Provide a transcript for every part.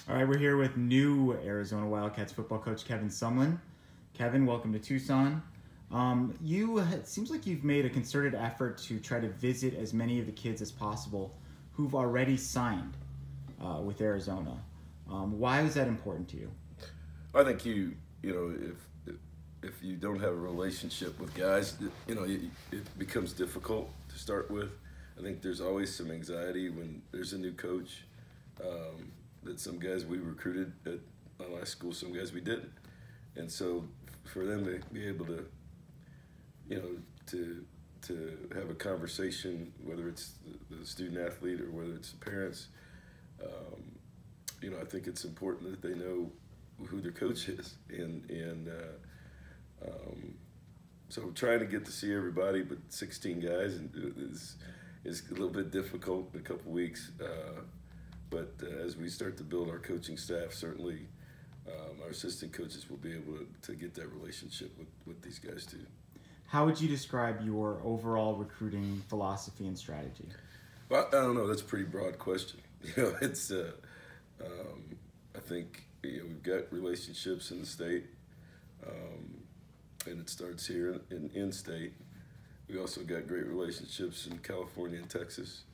All right, we're here with new Arizona Wildcats football coach Kevin Sumlin. Kevin, welcome to Tucson. It seems like you've made a concerted effort to try to visit as many of the kids as possible who've already signed with Arizona. Why is that important to you? I think if you don't have a relationship with guys, it becomes difficult to start with. I think there's always some anxiety when there's a new coach. That some guys we recruited at my last school, some guys we didn't, and so for them to be able to, to have a conversation, whether it's the student athlete or whether it's the parents, I think it's important that they know who their coach is, and so trying to get to see everybody, but 16 guys is a little bit difficult in a couple weeks. But as we start to build our coaching staff, certainly our assistant coaches will be able to get that relationship with these guys too. How would you describe your overall recruiting philosophy and strategy? Well, I don't know. That's a pretty broad question. It's I think we've got relationships in the state, and it starts here in state. We also got great relationships in California and Texas.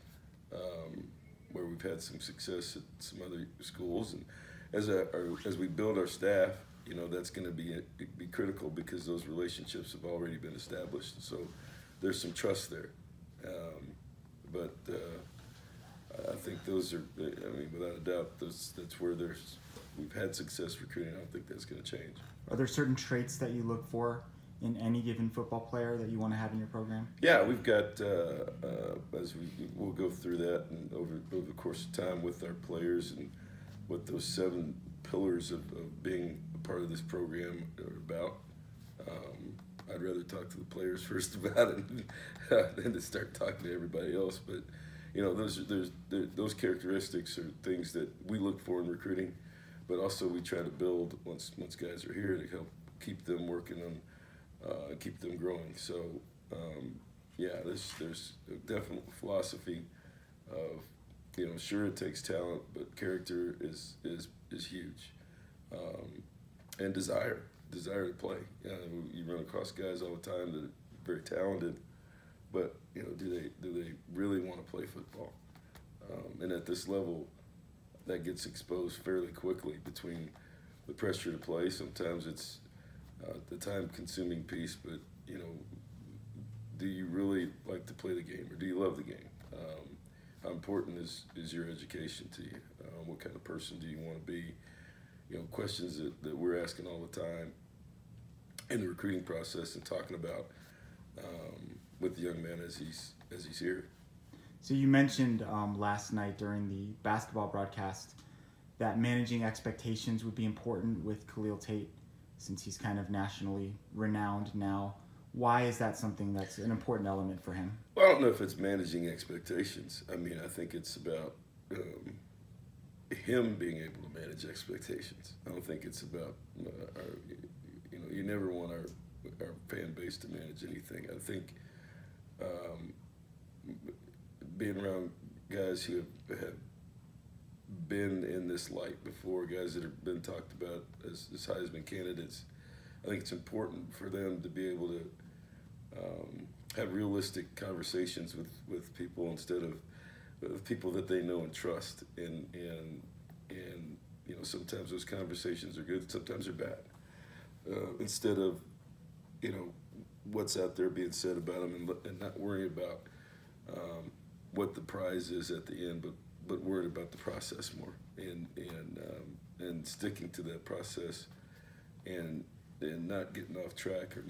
Where we've had some success at some other schools, and as we build our staff, that's going to be critical because those relationships have already been established. So there's some trust there, but I think those are, without a doubt, that's where we've had success recruiting. I don't think that's going to change. Are there certain traits that you look for in any given football player that you want to have in your program? Yeah, we've got, we'll go through that and over the course of time with our players and what those 7 pillars of being a part of this program are about. I'd rather talk to the players first about it than to start talking to everybody else. But, those characteristics are things that we look for in recruiting, but also we try to build once guys are here to help keep them working on keep them growing. So, there's a definite philosophy of, sure it takes talent, but character is huge, and desire to play. You run across guys all the time that are very talented, but do they really want to play football? And at this level, that gets exposed fairly quickly between the pressure to play. Sometimes it's the time-consuming piece, but do you really like to play the game, or do you love the game? How important is your education to you? What kind of person do you want to be? Questions that we're asking all the time in the recruiting process and talking about with the young man as he's here. So you mentioned last night during the basketball broadcast that managing expectations would be important with Khalil Tate, since he's kind of nationally renowned now. Why is that something that's an important element for him? Well, I don't know if it's managing expectations. I think it's about him being able to manage expectations. I don't think it's about, you never want our fan base to manage anything. I think being around guys who have been in this light before, guys that have been talked about as Heisman candidates, I think it's important for them to be able to have realistic conversations with people instead of people that they know and trust. And sometimes those conversations are good, sometimes they're bad. Instead of what's out there being said about them and not worrying about what the prize is at the end, but worried about the process more, and sticking to that process, and not getting off track, or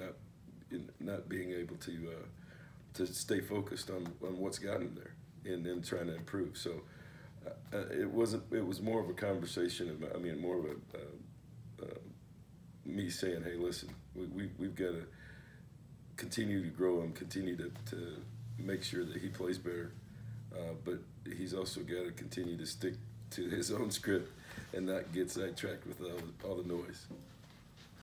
not being able to stay focused on what's gotten there, and then trying to improve. So it was more of a conversation about, more of me saying, hey, listen, we've got to continue to grow him, continue to make sure that he plays better. But he's also got to continue to stick to his own script and not get sidetracked with all the noise.